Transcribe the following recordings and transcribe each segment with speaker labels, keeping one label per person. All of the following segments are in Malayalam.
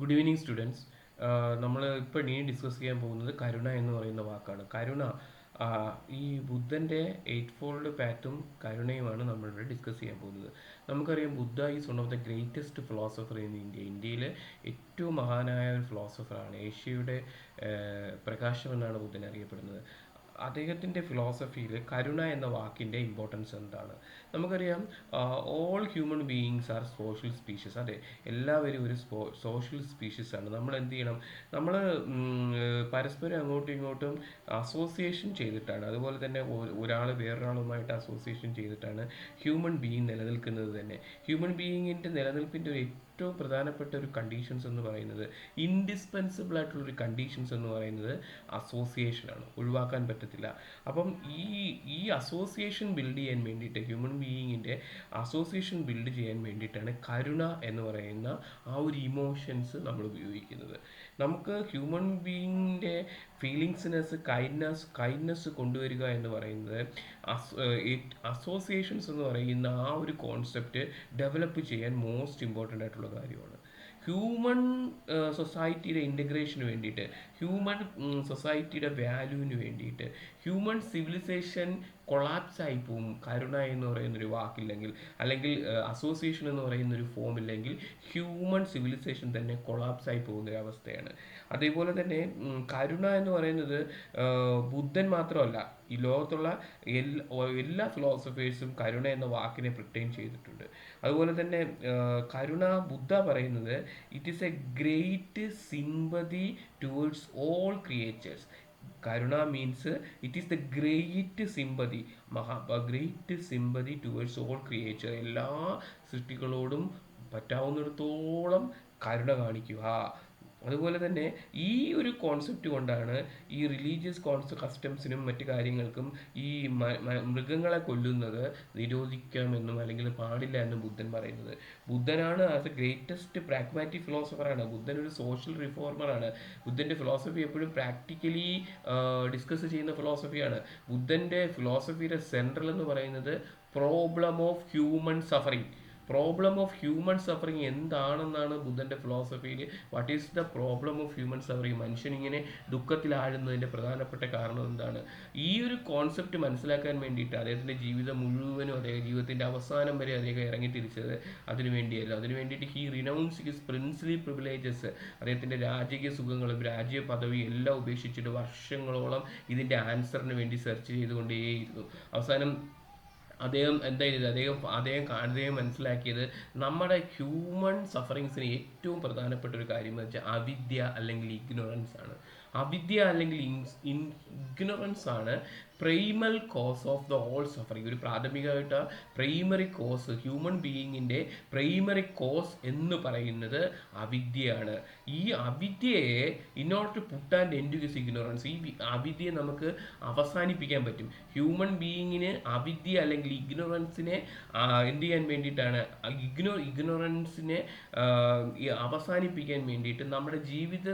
Speaker 1: Good evening students. നമ്മൾ ഇപ്പോൾ ഇനി ഡിസ്കസ് ചെയ്യാൻ പോകുന്നത് കരുണ എന്ന് പറയുന്ന വാക്കാണ്. കരുണ ഈ ബുദ്ധൻ്റെ എയ്റ്റ് ഫോൾഡ് പാത്തും കരുണയുമാണ് നമ്മളിവിടെ ഡിസ്കസ് ചെയ്യാൻ പോകുന്നത്. നമുക്കറിയാം Buddha is one of the greatest philosopher in India. ഇന്ത്യയിലെ ഏറ്റവും മഹാനായ ഒരു ഫിലോസഫറാണ്. ഏഷ്യയുടെ പ്രകാശം എന്നാണ് ബുദ്ധൻ അറിയപ്പെടുന്നത്. അദ്ദേഹത്തിൻ്റെ ഫിലോസഫിയിൽ കരുണ എന്ന വാക്കിൻ്റെ ഇമ്പോർട്ടൻസ് എന്താണ്? നമുക്കറിയാം all human beings R social species. അതെ, എല്ലാവരും ഒരു സോഷ്യൽ സ്പീഷീസ് ആണ്. നമ്മൾ എന്ത് ചെയ്യണം? നമ്മൾ പരസ്പരം അങ്ങോട്ടും ഇങ്ങോട്ടും അസോസിയേഷൻ ചെയ്തിട്ടാണ്, അതുപോലെ തന്നെ ഒരാൾ വേറൊരാളുമായിട്ട് അസോസിയേഷൻ ചെയ്തിട്ടാണ് ഹ്യൂമൻ ബീയിങ് നിലനിൽക്കുന്നത് തന്നെ. ഹ്യൂമൻ ബീയിങ്ങിൻ്റെ നിലനിൽപ്പിൻ്റെ ഒരു ഏറ്റവും പ്രധാനപ്പെട്ട ഒരു കണ്ടീഷൻസ് എന്ന് പറയുന്നത്, ഇൻഡിസ്പെൻസിബിൾ ആയിട്ടുള്ളൊരു കണ്ടീഷൻസ് എന്ന് പറയുന്നത് അസോസിയേഷനാണ്. ഒഴിവാക്കാൻ പറ്റത്തില്ല. അപ്പം ഈ അസോസിയേഷൻ ബിൽഡ് ചെയ്യാൻ വേണ്ടിയിട്ട്, ഹ്യൂമൻ ബീയിങ്ങിൻ്റെ അസോസിയേഷൻ ബിൽഡ് ചെയ്യാൻ വേണ്ടിയിട്ടാണ് കരുണ എന്ന് പറയുന്ന ആ ഒരു ഇമോഷൻസ് നമ്മൾ ഉപയോഗിക്കുന്നത്. നമുക്ക് ഹ്യൂമൻ ബീയിങ്ങിൻ്റെ ഫീലിങ്സിനെസ്, കൈൻഡ്നെസ് കൊണ്ടുവരിക എന്ന് പറയുന്നത് അസോസിയേഷൻസ് എന്ന് പറയുന്ന ആ ഒരു കോൺസെപ്റ്റ് ഡെവലപ്പ് ചെയ്യാൻ മോസ്റ്റ് ഇമ്പോർട്ടൻ്റ് ആയിട്ടുള്ള കാര്യമാണ്. ഹ്യൂമൻ സൊസൈറ്റിയുടെ ഇൻ്റഗ്രേഷന് വേണ്ടിയിട്ട്, ഹ്യൂമൻ സൊസൈറ്റിയുടെ വാല്യൂവിന് വേണ്ടിയിട്ട്, ഹ്യൂമൻ സിവിലൈസേഷൻ കൊളാപ്സ് ആയി പോവും കരുണ എന്ന് പറയുന്നൊരു വാക്കില്ലെങ്കിൽ, അല്ലെങ്കിൽ അസോസിയേഷൻ എന്ന് പറയുന്നൊരു ഫോം ഇല്ലെങ്കിൽ ഹ്യൂമൻ സിവിലൈസേഷൻ തന്നെ കൊളാപ്സ് ആയി പോകുന്നൊരവസ്ഥയാണ്. അതേപോലെ തന്നെ കരുണ എന്ന് പറയുന്നത് ബുദ്ധൻ മാത്രമല്ല, ഈ ലോകത്തുള്ള എല്ലാ ഫിലോസഫേഴ്സും കരുണ എന്ന വാക്കിനെ പ്രിട്ടൈൻ ചെയ്തിട്ടുണ്ട്. അതുപോലെ തന്നെ കരുണ ബുദ്ധ പറയുന്നത് it is A great sympathy towards all creatures. Karuna means it is the great sympathy, great sympathy towards all creature. എല്ലാ സൃഷ്ടികളോടും പറ്റാവുന്നിടത്തോളം കരുണ കാണിക്കുക. അതുപോലെ തന്നെ ഈ ഒരു കോൺസെപ്റ്റ് കൊണ്ടാണ് ഈ റിലീജിയസ് കസ്റ്റംസിനും മറ്റു കാര്യങ്ങൾക്കും ഈ മൃഗങ്ങളെ കൊല്ലുന്നത് നിരോധിക്കാമെന്നും അല്ലെങ്കിൽ പാടില്ല എന്നും ബുദ്ധൻ പറയുന്നത്. ബുദ്ധനാണ് ആസ് എ ഗ്രേറ്റസ്റ്റ് പ്രാഗ്മാറ്റിക് ഫിലോസഫറാണ്. ബുദ്ധൻ ഒരു സോഷ്യൽ റിഫോർമറാണ്. ബുദ്ധൻ്റെ ഫിലോസഫി എപ്പോഴും പ്രാക്ടിക്കലി ഡിസ്കസ് ചെയ്യുന്ന ഫിലോസഫിയാണ്. ബുദ്ധൻ്റെ ഫിലോസഫിയുടെ സെൻട്രൽ എന്ന് പറയുന്നത് problem of human suffering. Problem of human suffering എന്താണെന്നാണ് ബുദ്ധൻ്റെ ഫിലോസഫിയിൽ. What is the problem of human suffering? മനുഷ്യനിങ്ങനെ ദുഃഖത്തിലാഴുന്നതിൻ്റെ പ്രധാനപ്പെട്ട കാരണം എന്താണ്? ഈ ഒരു കോൺസെപ്റ്റ് മനസ്സിലാക്കാൻ വേണ്ടിയിട്ട് അദ്ദേഹത്തിൻ്റെ ജീവിതം മുഴുവനും, അദ്ദേഹം ജീവിതത്തിൻ്റെ അവസാനം വരെ അദ്ദേഹം ഇറങ്ങിത്തിരിച്ചത് അതിനു വേണ്ടിയല്ല. അതിനു വേണ്ടിയിട്ട് he renounce his princely privileges. അദ്ദേഹത്തിൻ്റെ രാജകീയ സുഖങ്ങളും രാജ്യ പദവിയും എല്ലാം ഉപേക്ഷിച്ചിട്ട് വർഷങ്ങളോളം ഇതിൻ്റെ ആൻസറിന് വേണ്ടി സെർച്ച് ചെയ്തുകൊണ്ടേയിരുന്നു. അവസാനം അദ്ദേഹം എന്താ ചെയ്തത്? അദ്ദേഹം മനസ്സിലാക്കിയത് നമ്മുടെ ഹ്യൂമൻ സഫറിങ്സിന് ഏറ്റവും പ്രധാനപ്പെട്ട ഒരു കാര്യം എന്ന് വെച്ചാൽ അവിദ്യ അല്ലെങ്കിൽ ഇഗ്നോറൻസ് ആണ്. അവിദ്യ അല്ലെങ്കിൽ ഇഗ്നോറൻസ് ആണ് primal cause of the all suffering. ഒരു പ്രാഥമികമായിട്ട് പ്രൈമറി കോസ്, ഹ്യൂമൻ ബീയിങ്ങിൻ്റെ പ്രൈമറി കോസ് എന്ന് പറയുന്നത് അവിദ്യയാണ്. ഈ അവിദ്യയെ in order to put and end to this ignorance, ഈ അവിദ്യയെ നമുക്ക് അവസാനിപ്പിക്കാൻ പറ്റും. ഹ്യൂമൻ ബീയിങ്ങിന് അവിദ്യ അല്ലെങ്കിൽ ഇഗ്നോറൻസിനെ എന്ത് ചെയ്യാൻ വേണ്ടിയിട്ടാണ്? ഇഗ്നോറൻസിനെ അവസാനിപ്പിക്കാൻ വേണ്ടിയിട്ട് നമ്മുടെ ജീവിത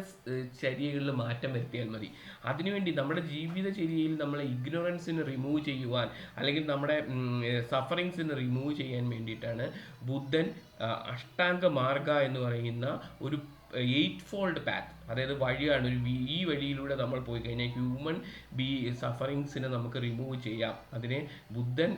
Speaker 1: ചര്യകളിൽ മാറ്റം വരുത്തിയാൽ മതി. അതിനുവേണ്ടി നമ്മുടെ ജീവിതചര്യയിൽ നമ്മൾ ഇഗ്നോറൻസിനെ റിമൂവ് ചെയ്യുവാൻ, അല്ലെങ്കിൽ നമ്മുടെ സഫറിങ്സിനെ റിമൂവ് ചെയ്യാൻ വേണ്ടിയിട്ടാണ് ബുദ്ധൻ അഷ്ടാംഗ മാർഗ എന്ന് പറയുന്ന ഒരു 8 ഫോൾഡ് പാത്ത്, അതായത് വഴിയാണ്. ഈ വഴിയിലൂടെ നമ്മൾ പോയി കഴിഞ്ഞാൽ ഹ്യൂമൻ സഫറിങ്സിനെ നമുക്ക് റിമൂവ് ചെയ്യാം. അതിനെ ബുദ്ധൻ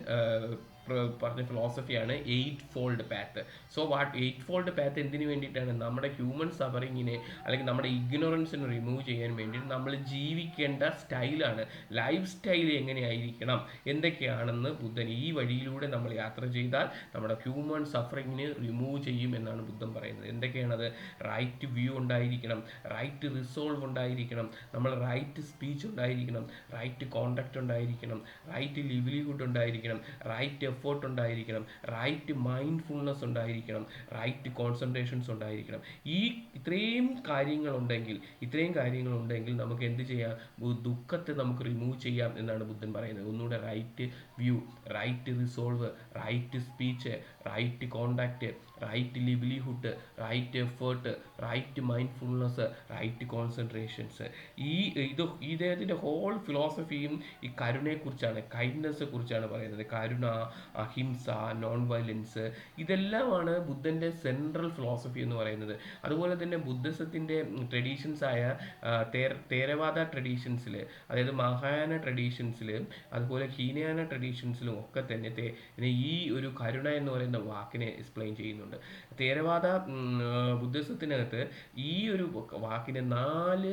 Speaker 1: പറഞ്ഞ ഫിലോസഫിയാണ് 8 fold path. So what 8 fold path എന്തിനു വേണ്ടിയിട്ടാണ്? നമ്മുടെ ഹ്യൂമൻ സഫറിങ്ങിനെ അല്ലെങ്കിൽ നമ്മുടെ ഇഗ്നോറൻസിനെ റിമൂവ് ചെയ്യാൻ വേണ്ടിയിട്ട് നമ്മൾ ജീവിക്കേണ്ട സ്റ്റൈലാണ്, ലൈഫ് സ്റ്റൈൽ എങ്ങനെയായിരിക്കണം, എന്തൊക്കെയാണെന്ന് ബുദ്ധൻ ഈ വഴിയിലൂടെ നമ്മൾ യാത്ര ചെയ്താൽ നമ്മുടെ ഹ്യൂമൻ സഫറിങ്ങിനെ റിമൂവ് ചെയ്യും എന്നാണ് ബുദ്ധൻ പറയുന്നത്. എന്തൊക്കെയാണത്? റൈറ്റ് വ്യൂ ഉണ്ടായിരിക്കണം, റൈറ്റ് റിസോൾവ് ഉണ്ടായിരിക്കണം, നമ്മൾ റൈറ്റ് സ്പീച്ച് ഉണ്ടായിരിക്കണം, റൈറ്റ് കോണ്ടക്റ്റ് ഉണ്ടായിരിക്കണം, റൈറ്റ് ലിവ്ലിഹുഡ് ഉണ്ടായിരിക്കണം, റൈറ്റ് എഫേർട്ട് ഉണ്ടായിരിക്കണം, റൈറ്റ് മൈൻഡ്ഫുൾനെസ് ഉണ്ടായിരിക്കണം, റൈറ്റ് കോൺസെൻട്രേഷൻസ് ഉണ്ടായിരിക്കണം. ഇത്രയും കാര്യങ്ങളുണ്ടെങ്കിൽ നമുക്ക് എന്ത് ചെയ്യാം? ദുഃഖത്തെ നമുക്ക് റിമൂവ് ചെയ്യാം എന്നാണ് ബുദ്ധൻ പറയുന്നത്. ഒന്നുകൂടെ right view, right resolve, right speech, right contact, right livelihood, right effort, right mindfulness, right concentrations. ഈ ഇദ്ദേഹത്തിൻ്റെ ഹോൾ ഫിലോസഫിയും ഈ കരുണയെക്കുറിച്ചാണ്, കൈൻഡ്നെസ്സെ കുറിച്ചാണ് പറയുന്നത്. കരുണ, അഹിംസ, നോൺ വയലൻസ്, ഇതെല്ലാമാണ് ബുദ്ധൻ്റെ സെൻട്രൽ ഫിലോസഫി എന്ന് പറയുന്നത്. അതുപോലെ തന്നെ ബുദ്ധിസത്തിൻ്റെ ട്രഡീഷൻസായ തേരവാദ ട്രഡീഷൻസിൽ, അതായത് മഹായാന ട്രഡീഷൻസിൽ, അതുപോലെ ഹീനയാന ട്രഡീഷൻസിലും ഒക്കെ തന്നെ ഈ ഒരു കരുണ എന്ന് പറയുന്ന വാക്കിനെ എക്സ്പ്ലെയിൻ ചെയ്യുന്നുണ്ട്. തേരവാദ ബുദ്ധിസത്തിനകത്ത് ഈ ഒരു വാക്കിനെ 4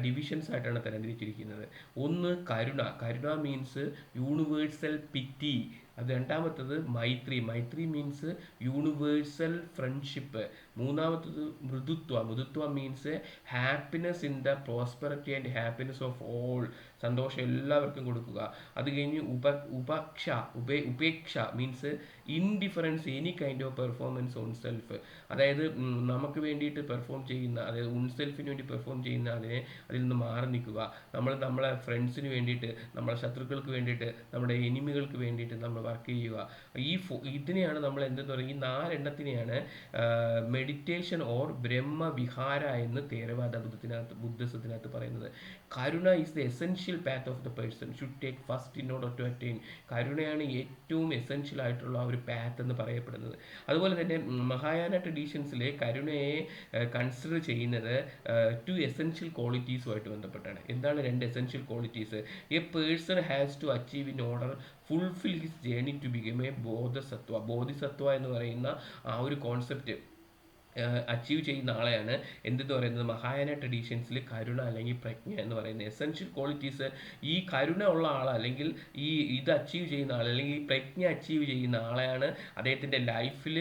Speaker 1: ഡിവിഷൻസ് ആയിട്ടാണ് തരംതിരിച്ചിരിക്കുന്നത്. ഒന്ന് കരുണ. കരുണ മീൻസ് യൂണിവേഴ്സൽ പിറ്റി. അത് രണ്ടാമത്തത് മൈത്രി. മൈത്രി മീൻസ് യൂണിവേഴ്സൽ ഫ്രണ്ട്ഷിപ്പ്. മൂന്നാമത്തത് മൃദുത്വ. മൃദുത്വ means happiness in the prosperity and happiness of all. സന്തോഷം എല്ലാവർക്കും കൊടുക്കുക. അത് കഴിഞ്ഞ് ഉപേക്ഷ means indifference any kind of performance on self. അതായത് നമുക്ക് വേണ്ടിയിട്ട് പെർഫോം ചെയ്യുന്ന, അതായത് സെൽഫിന് വേണ്ടി പെർഫോം ചെയ്യുന്ന അതിൽ നിന്ന് മാറി നിൽക്കുക. നമ്മളെ ഫ്രണ്ട്സിന് വേണ്ടിയിട്ട്, നമ്മളെ ശത്രുക്കൾക്ക് വേണ്ടിയിട്ട്, നമ്മുടെ എനിമികൾക്ക് വേണ്ടിയിട്ട് നമ്മൾ വർക്ക് ചെയ്യുക. ഇതിനെയാണ് നമ്മൾ എന്തെന്ന് പറയുക, ഈ 4 എണ്ണത്തിനെയാണ് മെഡിറ്റേഷൻ ഓർ ബ്രഹ്മവിഹാര എന്ന് തേരവാദ ബുദ്ധിസത്തിനകത്ത് പറയുന്നത്. കരുണ is the essential path of the person should take first in order to attain. കരുണയാണ് ഏറ്റവും എസെൻഷ്യൽ ആയിട്ടുള്ള ഒരു പാത്ത് എന്ന് പറയപ്പെടുന്നത്. അതുപോലെ തന്നെ മഹായാന ട്രഡീഷൻസിൽ കരുണയെ കൺസിഡർ ചെയ്യുന്നത് 2 എസെൻഷ്യൽ ക്വാളിറ്റീസുമായിട്ട് ബന്ധപ്പെട്ടാണ്. എന്താണ് 2 essential qualities? A person has to achieve in order fulfil his journey to become a Bodhisattva. Bodhisattva എന്ന് പറയുന്ന ആ ഒരു കോൺസെപ്റ്റ് അച്ചീവ് ചെയ്യുന്ന ആളെയാണ് എന്തെന്ന് പറയുന്നത് മഹായാന ട്രഡീഷൻസിൽ കരുണ അല്ലെങ്കിൽ പ്രജ്ഞ എന്ന് പറയുന്നത്. എസെൻഷ്യൽ ക്വാളിറ്റീസ് ഈ കരുണ ഉള്ള ആൾ, അല്ലെങ്കിൽ ഇത് അച്ചീവ് ചെയ്യുന്ന ആൾ, അല്ലെങ്കിൽ ഈ പ്രജ്ഞ അച്ചീവ് ചെയ്യുന്ന ആളെയാണ്, അദ്ദേഹത്തിൻ്റെ ലൈഫിൽ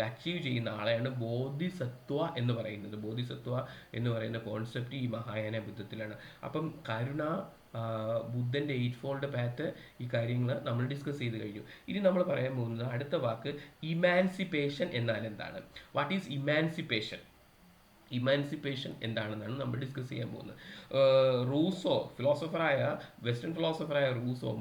Speaker 1: അച്ചീവ് ചെയ്യുന്ന ആളെയാണ് ബോധിസത്വ എന്ന് പറയുന്നത്. ബോധിസത്വ എന്ന് പറയുന്ന കോൺസെപ്റ്റ് ഈ മഹായാന ബുദ്ധത്തിലാണ്. അപ്പം കരുണ, ബുദ്ധൻ്റെ 8 ഫോൾഡ് പാത്ത്, ഈ കാര്യങ്ങൾ നമ്മൾ ഡിസ്കസ് ചെയ്ത് കഴിഞ്ഞു. ഇനി നമ്മൾ പറയാൻ പോകുന്നത് അടുത്ത വാക്ക് ഇമാൻസിപ്പേഷൻ എന്നാൽ എന്താണ്. What is emancipation? ഇമാൻസിപ്പേഷൻ എന്താണെന്നാണ് നമ്മൾ ഡിസ്കസ് ചെയ്യാൻ പോകുന്നത്. റൂസോ, വെസ്റ്റേൺ ഫിലോസഫറായ റൂസോ,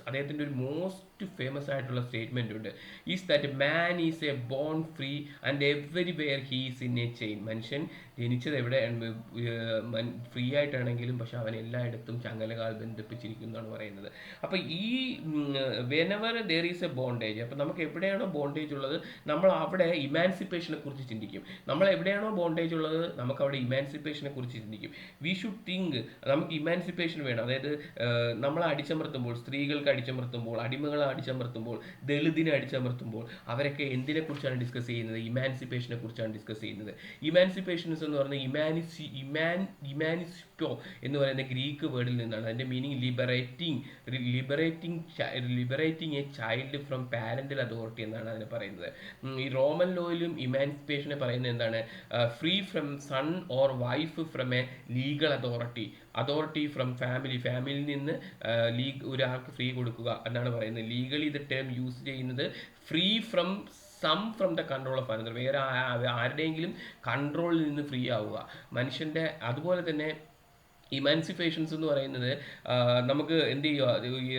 Speaker 1: അദ്ദേഹത്തിൻ്റെ ഒരു മോസ്റ്റ് ഫേമസ് ആയിട്ടുള്ള സ്റ്റേറ്റ്മെൻ്റ് ഉണ്ട്. Is that man is a born free and everywhere he's in A chain. മനുഷ്യൻ ജനിച്ചത് എവിടെ ഫ്രീ ആയിട്ടാണെങ്കിലും പക്ഷെ അവൻ എല്ലായിടത്തും ചങ്ങലകാൽ ബന്ധിപ്പിച്ചിരിക്കും എന്നാണ് പറയുന്നത്. അപ്പോൾ ഈ whenever there is A bondage, അപ്പോൾ നമുക്ക് എവിടെയാണോ ബോണ്ടേജ് ഉള്ളത് നമ്മൾ അവിടെ ഇമാൻസിപ്പേഷനെ കുറിച്ച് ചിന്തിക്കും. നമ്മൾ എവിടെയാണോ ബോണ്ടേജ് ഉള്ളത് നമുക്ക് അവിടെ ഇമാൻസിപ്പേഷനെ കുറിച്ച് ചിന്തിക്കും. വി ഷുഡ് തിങ്ക് നമുക്ക് ഇമാൻസിപ്പേഷൻ വേണം. അതായത് നമ്മളെ അടിച്ചമർത്തുമ്പോൾ, സ്ത്രീകൾക്ക് അടിച്ചമർത്തുമ്പോൾ, അടിമകളെ അടിച്ചമർത്തുമ്പോൾ, ദളിതിനെ അടിച്ചമർത്തുമ്പോൾ, അവരൊക്കെ എന്തിനെ കുറിച്ചാണ് ഡിസ്കസ് ചെയ്യുന്നത്? ഇമാൻസിപ്പേഷനെ കുറിച്ചാണ് ഡിസ്കസ് ചെയ്യുന്നത്. ഇമാൻസിപ്പേഷൻസ് എന്ന് പറയുന്നത് ഇമാനിസ്പോ എന്ന് പറയുന്ന ഗ്രീക്ക് വേർഡിൽ നിന്നാണ്. അതിൻ്റെ meaning liberating a child from parental authority എന്നാണ് അതിനെ പറയുന്നത്. ഈ റോമൻ ലോയിലും ഇമാൻസിപ്പേഷനെ പറയുന്നത് എന്താണ്? Free from son or wife from a legal authority from ഫാമിലിയിൽ നിന്ന് ഒരാൾക്ക് ഫ്രീ കൊടുക്കുക എന്നാണ് പറയുന്നത്. ലീഗലി ദ ടേം യൂസ് ചെയ്യുന്നത് free from the control of another, വേറെ ആരുടെയെങ്കിലും കൺട്രോളിൽ നിന്ന് ഫ്രീ ആവുക മനുഷ്യൻ്റെ. അതുപോലെ തന്നെ ഇമാൻസിപ്പേഷൻസ് എന്ന് പറയുന്നത് നമുക്ക് എന്ത് ചെയ്യുക, ഈ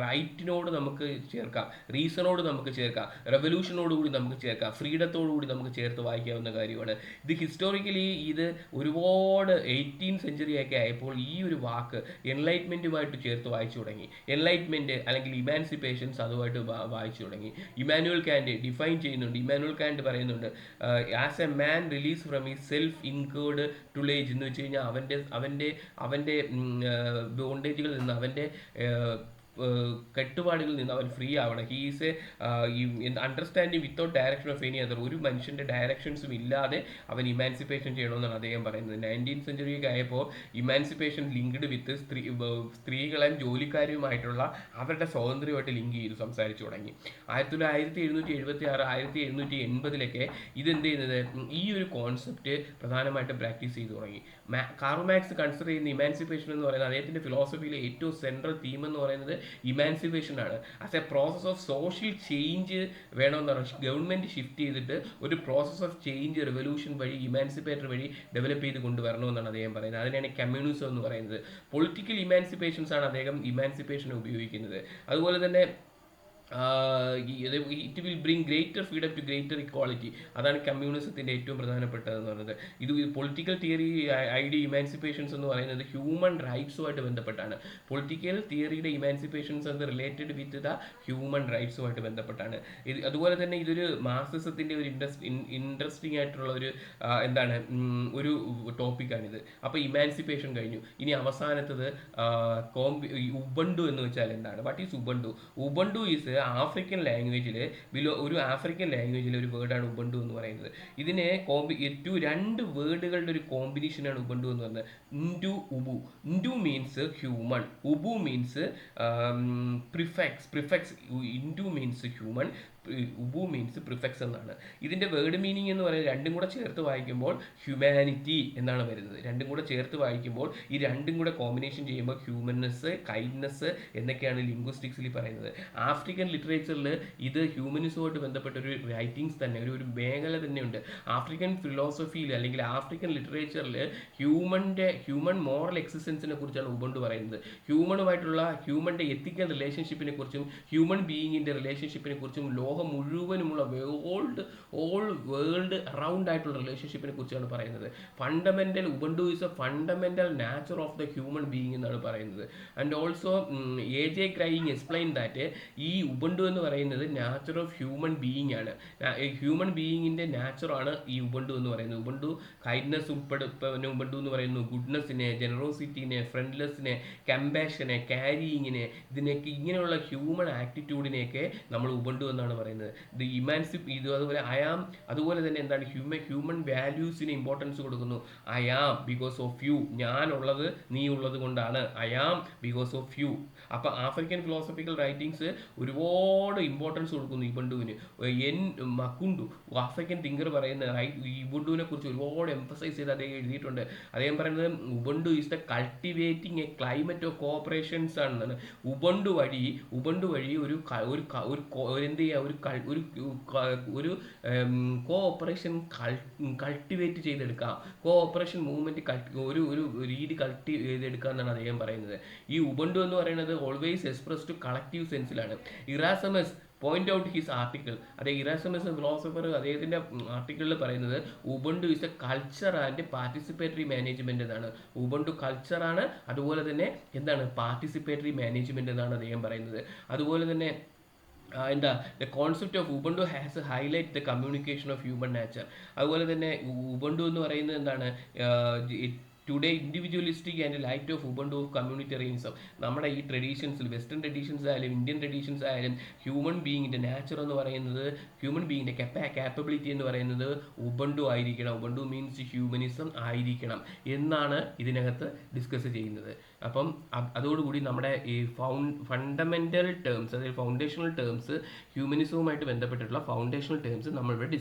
Speaker 1: റൈറ്റിനോട് നമുക്ക് ചേർക്കാം, റീസണോട് നമുക്ക് ചേർക്കാം, റെവല്യൂഷനോടുകൂടി നമുക്ക് ചേർക്കാം, ഫ്രീഡത്തോടുകൂടി നമുക്ക് ചേർത്ത് വായിക്കാവുന്ന കാര്യമാണ്. ഇത് ഹിസ്റ്റോറിക്കലി ഇത് ഒരുപാട് 18th സെഞ്ച്വറിയൊക്കെ ആയപ്പോൾ ഈ ഒരു വാക്ക് എൻലൈറ്റ്മെൻറ്റുമായിട്ട് ചേർത്ത് വായിച്ചു തുടങ്ങി. എൻലൈറ്റ്മെൻറ്റ് അല്ലെങ്കിൽ ഇമാൻസിപ്പേഷൻസ് അതുമായിട്ട് വായിച്ചു തുടങ്ങി. ഇമാനുവൽ കാന്റ് ഡിഫൈൻ ചെയ്യുന്നുണ്ട്. ഇമാനുവൽ കാന്റ് പറയുന്നുണ്ട് as a man release from his self incurred tutelage എന്ന് വെച്ച് കഴിഞ്ഞാൽ അവൻ്റെ ബോണ്ടേജുകളിൽ നിന്ന്, അവൻ്റെ കെട്ടുപാടുകളിൽ നിന്ന് അവൻ ഫ്രീ ആവണം. He is A understanding without direction of any other. ഒരു മനുഷ്യൻ്റെ ഡയറക്ഷൻസും ഇല്ലാതെ അവൻ ഇമാൻസിപ്പേഷൻ ചെയ്യണമെന്നാണ് അദ്ദേഹം പറയുന്നത്. 19th സെഞ്ച്വറിയൊക്കെ ആയപ്പോൾ ഇമാൻസിപ്പേഷൻ ലിങ്ക്ഡ് വിത്ത് സ്ത്രീകളെയും ജോലിക്കാരുമായിട്ടുള്ള അവരുടെ സ്വാതന്ത്ര്യമായിട്ട് ലിങ്ക് ചെയ്ത് സംസാരിച്ചു തുടങ്ങി. 1776 1780 ഇതെന്ത് ചെയ്യുന്നത്, ഈ ഒരു കോൺസെപ്റ്റ് പ്രധാനമായിട്ടും പ്രാക്ടീസ് ചെയ്തു തുടങ്ങി. കാർൾ മാർക്സ് കൺസിഡർ ചെയ്യുന്ന ഇമാൻസിപ്പേഷൻ എന്ന് പറയുന്നത് അദ്ദേഹത്തിൻ്റെ ഫിലോസഫിയിലെ ഏറ്റവും സെൻട്രൽ തീം എന്ന് പറയുന്നത് ഇമാൻസിപ്പേഷൻ ആണ്. As A process of social change വേണമെന്ന് പറഞ്ഞാൽ ഗവൺമെൻറ് ഷിഫ്റ്റ് ചെയ്തിട്ട് ഒരു പ്രോസസ് ഓഫ് ചേഞ്ച് റെവല്യൂഷൻ വഴി ഇമാൻസിപ്പേറ്റർ വഴി ഡെവലപ്പ് ചെയ്ത് കൊണ്ടുവരണമെന്നാണ് അദ്ദേഹം പറയുന്നത്. അതിനാണ് കമ്മ്യൂണിസം എന്ന് പറയുന്നത്. പൊളിറ്റിക്കൽ ഇമാൻസിപ്പേഷൻസ് ആണ് അദ്ദേഹം ഇമാൻസിപ്പേഷൻ ഉപയോഗിക്കുന്നത്. അതുപോലെ തന്നെ it will bring greater freedom to greater equality. അതാണ് കമ്മ്യൂണിസത്തിന്റെ ഏറ്റവും പ്രധാനപ്പെട്ടതെന്ന് പറയുന്നത്. ഇത് പൊളിറ്റിക്കൽ തിയറി ഐഡിയ ഇമാൻസിപ്പേഷൻസ് എന്ന് പറയുന്നത് ഹ്യൂമൻ റൈറ്റ്സുമായിട്ട് ബന്ധപ്പെട്ടാണ്. പൊളിറ്റിക്കൽ തിയറിയുടെ ഇമാൻസിപ്പേഷൻസ് എന്ന് റിലേറ്റഡ് വിത്ത് ദ ഹ്യൂമൻ റൈറ്റ്സുമായിട്ട് ബന്ധപ്പെട്ടാണ്. അതുപോലെ തന്നെ ഇതൊരു മാർക്സിസത്തിന്റെ ഒരു ഇൻട്രസ്റ്റിംഗ് ആയിട്ടുള്ള ഒരു എന്താണ് ഒരു ടോപ്പിക്കാണിത്. അപ്പോൾ ഇമാൻസിപ്പേഷൻ കഴിഞ്ഞു. ഇനി അവസാനത്തത് ഉബണ്ടു എന്ന് വെച്ചാൽ എന്താണ്? What is Ubuntu? Ubuntu is African ലാംഗ്വേജിൽ ഒരു ആഫ്രിക്കൻ ലാംഗ്വേജിലെ ഒരു വേർഡാണ് ഉബണ്ടു എന്ന് പറയുന്നത്. ഇതിനെ രണ്ട് വേർഡുകളുടെ ഒരു കോമ്പിനേഷനാണ് ഉബണ്ടു എന്ന് പറയുന്നത്. ഇൻഡു ഉബു. ഇൻഡു മീൻസ് ഹ്യൂമൻ, ഉബു മീൻസ് പ്രിഫെക്സ്. ഇൻഡു മീൻസ് ഹ്യൂമൻ, ഉബു മീൻസ് പ്രിഫെക്സ് എന്നാണ്. ഇതിൻ്റെ വേർഡ് മീനിങ് എന്ന് പറയുന്നത് രണ്ടും കൂടെ ചേർത്ത് വായിക്കുമ്പോൾ ഹ്യൂമാനിറ്റി എന്നാണ് വരുന്നത്. രണ്ടും കൂടെ ചേർത്ത് വായിക്കുമ്പോൾ ഈ രണ്ടും കൂടെ കോമ്പിനേഷൻ ചെയ്യുമ്പോൾ ഹ്യൂമൻനെസ്, കൈൻഡ്നെസ് എന്നൊക്കെയാണ് ലിംഗ്വിസ്റ്റിക്സിൽ പറയുന്നത്. ആഫ്രിക്കൻ ലിറ്ററേച്ചറിൽ ഇത് ഹ്യൂമനിസവുമായിട്ട് ബന്ധപ്പെട്ട ഒരു റൈറ്റിങ്സ് തന്നെ, ഒരു മേഖല തന്നെയുണ്ട്. ആഫ്രിക്കൻ ഫിലോസഫിയിൽ അല്ലെങ്കിൽ ആഫ്രിക്കൻ ലിറ്ററേച്ചറിൽ ഹ്യൂമൻ മോറൽ എക്സിസ്റ്റൻസിനെ കുറിച്ചാണ് ഉബണ്ടു പറയുന്നത്. ഹ്യൂമൻ്റെ എത്തിക്കൽ റിലേഷൻഷിപ്പിനെ കുറിച്ചും ഹ്യൂമൻ ബീയിങ്ങിൻ്റെ റിലേഷൻഷിപ്പിനെ കുറിച്ചും ലോകം മുഴുവനുമുള്ള ഓൾ വേൾഡ് അറൗണ്ട് ആയിട്ടുള്ള റിലേഷൻഷിപ്പിനെ കുറിച്ചാണ് പറയുന്നത്. Ubuntu is a fundamental nature of the human being എന്നാണ് പറയുന്നത്. And also A J. Crying explain that ഈ ഉബണ്ടു എന്ന് പറയുന്നത് നാച്ചർ ഓഫ് ഹ്യൂമൻ ബീയിങ് ആണ്. ഹ്യൂമൻ ബീയിങ്ങിന്റെ നാച്ചറാണ് ഈ ഉബണ്ടു എന്ന് പറയുന്നത്. ഉബണ്ടു കൈൻഡ്നെസ് ഉബണ്ടു എന്ന് പറയുന്നു, ഗുഡ്നെസ്സിനെ, ജനറോസിറ്റിനെ, ഫ്രണ്ട്ലെസ്സിനെ, കമ്പാഷനെ, ക്യാരിയിങ്ങിനെ, ഇതിനൊക്കെ ഇങ്ങനെയുള്ള ഹ്യൂമൻ ആറ്റിറ്റ്യൂഡിനെയൊക്കെ നമ്മൾ ഉബണ്ടു എന്നാണ് പറയുന്നത്. അതുപോലെ തന്നെ എന്താണ് ഹ്യൂമൻ വാല്യൂസിന് ഇമ്പോർട്ടൻസ് കൊടുക്കുന്നു. I am because of you, ഞാനുള്ളത് നീ ഉള്ളത് കൊണ്ടാണ്. I am because of you. അപ്പം ആഫ്രിക്കൻ ഫിലോസഫിക്കൽ റൈറ്റിങ്സ് ഒരുപാട് ഇമ്പോർട്ടൻസ് കൊടുക്കുന്നു ഇബണ്ടുവിന്. മക്കുണ്ടു, ആഫ്രിക്കൻ തിങ്കർ പറയുന്ന ഇബണ്ടുവിനെ കുറിച്ച് ഒരുപാട് എംഫസൈസ് ചെയ്ത് അദ്ദേഹം എഴുതിയിട്ടുണ്ട്. അദ്ദേഹം പറയുന്നത് Ubuntu is the cultivating a climate of cooperations ആണെന്നാണ്. ഉബണ്ടു വഴി ഒരു കോഓപ്പറേഷൻ കൾട്ടിവേറ്റ് ചെയ്തെടുക്കാം, കോഓപ്പറേഷൻ മൂവ്മെന്റ് ഒരു രീതി ചെയ്തെടുക്കുക എന്നാണ് അദ്ദേഹം പറയുന്നത്. ഈ ഉബണ്ടു എന്ന് പറയുന്നത് ഓൾവേസ് എക്സ്പ്രസ്ഡ് കളക്റ്റീവ് സെൻസിലാണ്. Erasmus point out his article, Erasmus philosopher അദ്ദേഹത്തിന്റെ ആർട്ടിക്കിളിൽ പറയുന്നത് Ubuntu is a culture and participatory management എന്നാണ്. ഉബണ്ടു കൾച്ചറാണ്, അതുപോലെ തന്നെ എന്താണ് പാർട്ടിസിപ്പേറ്ററി മാനേജ്മെന്റ് എന്നാണ് അദ്ദേഹം പറയുന്നത്. അതുപോലെ തന്നെ the concept of Ubuntu has highlight the communication of human nature. അതുപോലെ തന്നെ ഉബണ്ടു എന്ന് പറയുന്നത് എന്താണ്? Today individualistic and light of Ubuntu of communitarianism. നമ്മുടെ ഈ ട്രഡീഷൻസിൽ, വെസ്റ്റേൺ ട്രഡീഷൻസ് ആയാലും ഇന്ത്യൻ ട്രഡീഷൻസ് ആയാലും ഹ്യൂമൻ ബീയിങ്ങിൻ്റെ നാച്ചർ എന്ന് പറയുന്നത്, ഹ്യൂമൻ ബീയിങ്ങിൻ്റെ കാപ്പബിലിറ്റി എന്ന് പറയുന്നത് ഉബണ്ടു ആയിരിക്കണം. ഉബണ്ടു മീൻസ് ഹ്യൂമനിസം ആയിരിക്കണം എന്നാണ് ഇതിനകത്ത് ഡിസ്കസ് ചെയ്യുന്നത്. അപ്പം അതോടുകൂടി നമ്മുടെ ഈ ഫണ്ടമെന്റൽ ടേംസ്, അതായത് ഫൗണ്ടേഷണൽ ടേംസ്, ഹ്യൂമനിസവുമായിട്ട് ബന്ധപ്പെട്ടിട്ടുള്ള ഫൗണ്ടേഷണൽ ടേംസ് നമ്മളിവിടെ